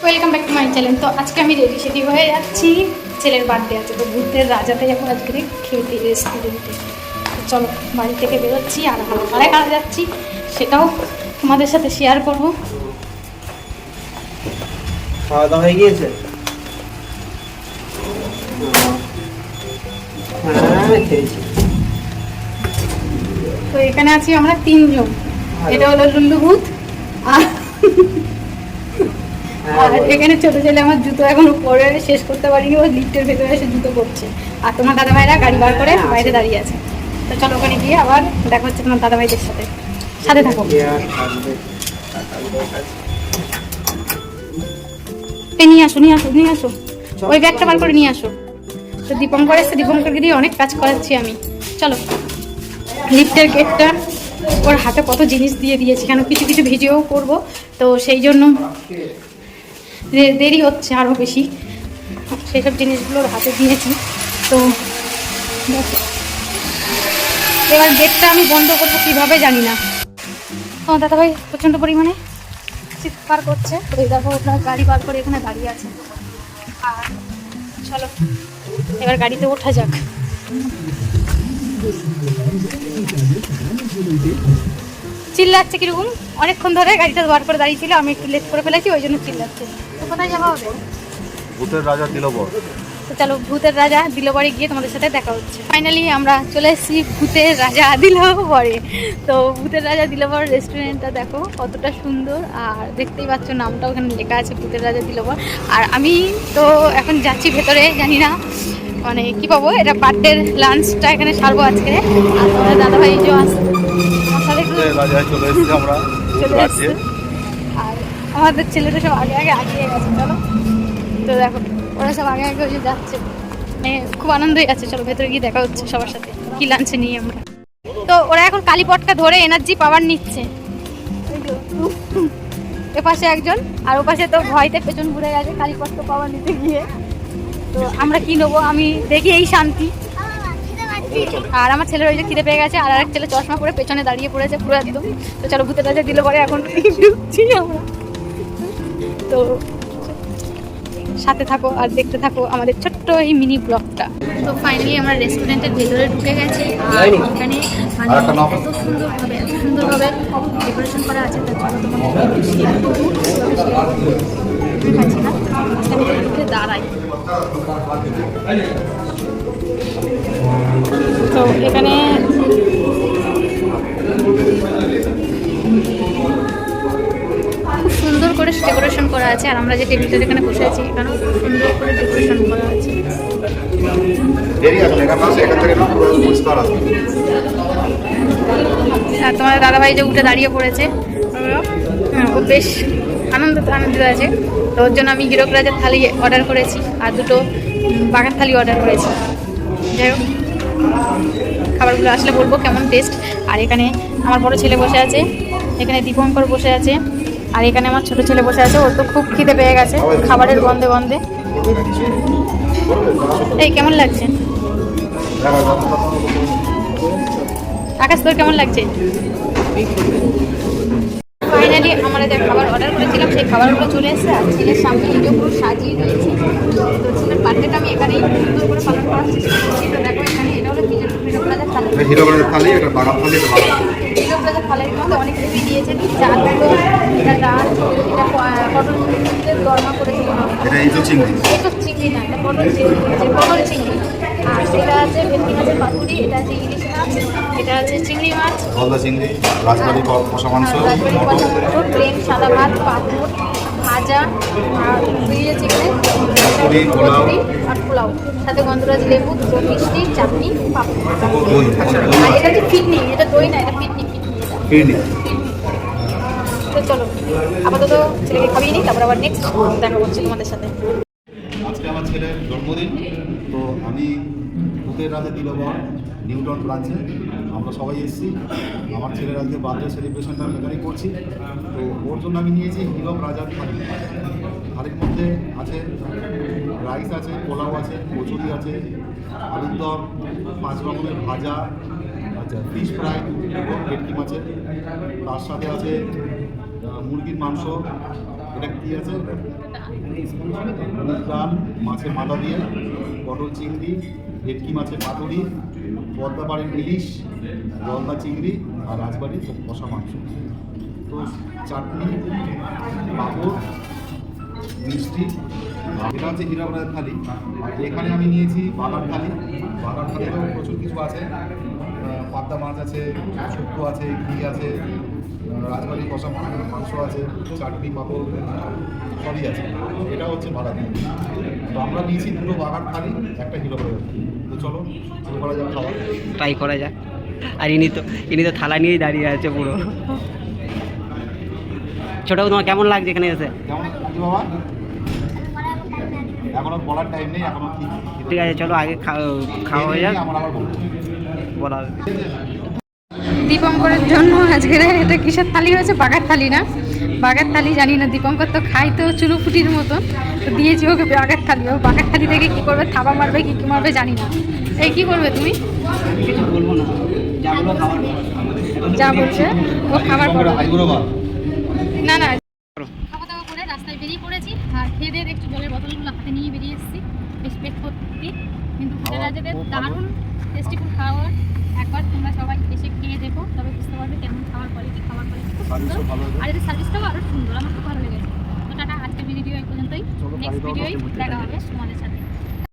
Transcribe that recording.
Welcome back to my channel. তো আজকে আমি রেডি সেডি হয়ে যাচ্ছি, ছেলের বার্থডে আছে, তো ভূতের রাজাতে যাবো আজকে খেলতে রেস্টুরেন্টে। চলো বাড়ি থেকে বেরোচ্ছি আর কারা কারা যাচ্ছি সেটাও তোমাদের সাথে শেয়ার করবো। খাওয়া দাওয়া হয়ে গিয়েছে? হ্যাঁ খেয়েছি। তো এখানে আছি আমরা তিনজন, এটা হলো লুল্লু ভূত আর এখানে ছোট ছেলে আমার জুতো এখনো পরে শেষ করতে পারিনি, ও লিফটের ভেতরে এসে জুতো পড়ছে। আর তোমার দাদা ভাইরা গাড়ি বার করে বাইরে দাঁড়িয়ে আছে। তো চলো ওখানে গিয়ে আবার দেখা হচ্ছে তোমার দাদা ভাইদের সাথে। সাথে থাকো, নিয়ে আসো নিয়ে আসো নিয়ে আসো, ওই ব্যাগটা বার করে নিয়ে আসো। তো দীপঙ্কর এসে, দীপঙ্করকে দিয়ে অনেক কাজ করাচ্ছি আমি। চলো, লিফটের গেটটা ওর হাতে কত জিনিস দিয়ে দিয়েছি, কেন কিছু কিছু ভিডিও করব, তো সেই জন্য দেরি হচ্ছে আরও বেশি। সেই সব জিনিসগুলো ওর হাতে দিয়েছি। তো এবার গেটটা আমি বন্ধ করবো কীভাবে জানি না। তোমার দাদাভাই প্রচণ্ড পরিমাণে চিৎকার করছে, ওই দেখো ওনার গাড়ি বার করে এখানে দাঁড়িয়ে আছে। আর চলো এবার গাড়িতে ওঠা যাক। চিল্লাচ্ছে কিরকম, অনেকক্ষণ ধরে গাড়িটা বার করে দাঁড়িয়ে ছিল, আমি একটু লেট করে ফেলেছি, ওই জন্য চিল্লাচ্ছে। তো কোথায় যাওয়া হবে? ভূতের রাজা দিলবর। তো চলো ভূতের রাজা দিলবরে গিয়ে তোমাদের সাথে দেখা হচ্ছে। ফাইনালি আমরা চলে এসেছি ভূতের রাজা দিলবরে। তো ভূতের রাজা দিলবর রেস্টুরেন্টটা দেখো কতটা সুন্দর, আর দেখতেই পাচ্ছ নামটাও ওখানে লেখা আছে ভূতের রাজা দিলবর। আর আমি তো এখন যাচ্ছি ভেতরে, জানি না মানে কি পাবো, এটা বার্থডের লাঞ্চটা এখানে সারবো আজকে। আর তোমাদের দাদাভাই যে আসছে চলে এসেছি আমরা, চলে এসছে, আর আমাদের ছেলেটা সব আগে আগে আগিয়ে গেছে। চলো, তো দেখো ওরা সব আগে আগে ওই যাচ্ছে, মানে খুব আনন্দই আছে। চলো ভেতরে গিয়ে দেখা হচ্ছে সবার সাথে কি লাঞ্চে নিয়ে আমরা। তো ওরা এখন কালীপটটা ধরে এনার্জি পাওয়ার নিচ্ছে, এপাশে একজন আর ওপাশে তো ভয়তে পেছন ঘুরে গেছে কালীপট্ট পাওয়ার নিতে গিয়ে। তো আমরা কি নেবো আমি দেখি, এই শান্তি। আর আমার ছেলের ওই যে খিদে পেয়ে গেছে, আর এক ছেলে চশমা পরে পেছনে দাঁড়িয়ে পড়েছে পুরো একদম। তো চলো ভূতের রাজা দিল পরে এখন ঢুকছি আমরা। তো সাথে থাকো আর দেখতে থাকো আমাদের ছোট্ট এই মিনি ব্লগটা। তো ফাইনালি আমরা রেস্টুরেন্টের ভেতরে ঢুকে গেছি, আর এখানে মানে এত সুন্দরভাবে ডেকোরেশন করা আছে, তার জন্য তোমাকে শেয়ার করবো। পাচ্ছি না, উঠে দাঁড়াই। তো এখানে খুব সুন্দর করে ডেকোরেশন করা আছে, আর আমরা যে টেবিলটা যেখানে বসে আছি এখানেও খুব সুন্দর করে ডেকোরেশন করা আছে। আর তোমার দাদাভাই যে উঠে দাঁড়িয়ে পড়েছে, ও বেশ আনন্দিত আছে। তো ওর জন্য আমি হীরক রাজার থালি অর্ডার করেছি আর দুটো বাঘার থালি অর্ডার করেছি। যাই হোক, খাবারগুলো আসলে বলবো কেমন টেস্ট। আর এখানে আমার বড় ছেলে বসে আছে, এখানে দীপঙ্কর বসে আছে, আর এখানে আমার ছোট ছেলে বসে আছে। ওর তো খুব খিদে পেয়ে গেছে খাবারের গন্ধে গন্ধে। এই কেমন লাগছে আকাশ, তোর কেমন লাগছে? ফাইনালি আমরা যে খাবার অর্ডার করেছিলাম সেই খাবারগুলো চলে এসেছে, আর ছেলের সামনে নিজেও পুরো সাজিয়ে দিয়েছি। তো ছেলের বার্থডেটা আমি এখানেই সুন্দর করে পালন করার চেষ্টা করছি। তো দেখো এখানে এটা হলো হীরক রাজার থালি, হীরক রাজার থালির মধ্যে অনেক কিছুই দিয়েছে, চালগুলো, এটা ডাল, এটা পটল চিংড়ির দরমা করেছিল, এটা চিংড়ি না, এটা পটল চিংড়ি, পটল চিংড়ি। আর এটা আছে ভেটকি মাছের পাতুরি, এটা আছে ইলিশ মাছ, এটা আছে চিংড়ি মাছ, গলদা চিংড়ি, রাজবাড়ি কষা মাংস, প্লেন সাদা ভাত, পাঁপড় ভাজা, আর গ্রিল চিকেন আর পোলাও, সাথে গন্ধরাজ লেবু, দুটো মিষ্টি, চাটনি, পাঁপড়। আর এটা হচ্ছে ফিটনি, এটা দই না, এটা ফিটনি। তো চলো আপাতত ছেলেকে খাবিয়ে নিই, তারপর আবার নেক্সট দেখা করছি তোমাদের সাথে। আজকে আমার ছেলের জন্মদিন, তো আমি ভূতের রাজা দিলবর নিউটন ব্রাঞ্চে আমরা সবাই এসেছি। আমার ছেলের আজকে বার্থডে সেলিব্রেশনটা এখানেই করছি। তো ওর জন্য আমি নিয়েছি হীরক রাজার থালি। থালির মধ্যে আছে রাইস আছে, পোলাও আছে, কচুরি আছে, আলুর দম, 5 রকমের ভাজা, আচ্ছা ফিশ ফ্রাই এবং ভেটকি মাছের, তার সাথে আছে মুরগির মাংস, এটা কি আছে প্রাণ মাছের মাথা দিয়ে, পটল চিংড়ি, ভেটকি মাছের পাতুরি, পদ্মাপাড়ের ইলিশ, গলদা চিংড়ি আর রাজবাড়ির কষা মাংস। তো চাটনি, পাঁপড়, মিষ্টি, এটা হচ্ছে হীরাবাড়ির থালি। আর এখানে আমি নিয়েছি বাগান থালি। বাগান থালিতেও প্রচুর কিছু আছে, পাবদা মাছ আছে, শুক্তো আছে, ঘি আছে, রাজবাড়ির কষা মাংস আছে, চাটনি, পাঁপড় সবই আছে। এটা হচ্ছে বাগান। তো আমরা নিয়েছি দুটো বাগান থালি, একটা হীরাবাড়ির থালি। তো চলো শুরু করা যাক খাওয়া। ট্রাই করা যাক। আর ইনি তো থালা নিয়েই দাঁড়িয়ে আছে পুরো। ছোট তোমার কেমন লাগছে এখানে এসে? কেমন কি বাবা? এখনো বলার টাইম নেই, এখনো ঠিক আছে, চলো আগে খাওয়া হয়ে যাক, আমার আবার বলবো। বলা হবে। দীপঙ্করের জন্য আজকের এটা কিসের থালি হয়েছে? বাগার থালি না? বাগার থালি জানি না, দীপঙ্কর তো খাই তো চুনোপুটির মতো, তো দিয়েছি ওকে বাগার থালি। ও বাগার থালি থেকে কী করবে, থাবা মারবে কি মারবে জানি না। এই কী করবে তুমি? কিছু বলবো না, যা বলবো খাবার যা বলছে ও খাবার পর। আইবুড়ো না না, খাওয়া দাওয়া করে রাস্তায় বেরিয়ে পড়েছি। আর খেয়ে দিয়ে দেখছি জলের বোতলগুলো হাতে নিয়ে বেরিয়ে এসেছি বেশ পেট ভর্তি। কিন্তু ভুলে রাজ্যের দারুণ টেস্টি ফুড খাওয়ার। একবার তোমরা সবাই এসে খেয়ে দেখো, তবে বুঝতে পারবে কেমন খাবার কোয়ালিটি খুব সুন্দর। আর এদের সার্ভিসটাও আরও সুন্দর, আমার খুব ভালো লেগেছে। তো টাটা, আজকের ভিডিও এই পর্যন্তই। নেক্সট ভিডিওই দেখা হবে তোমাদের সাথে।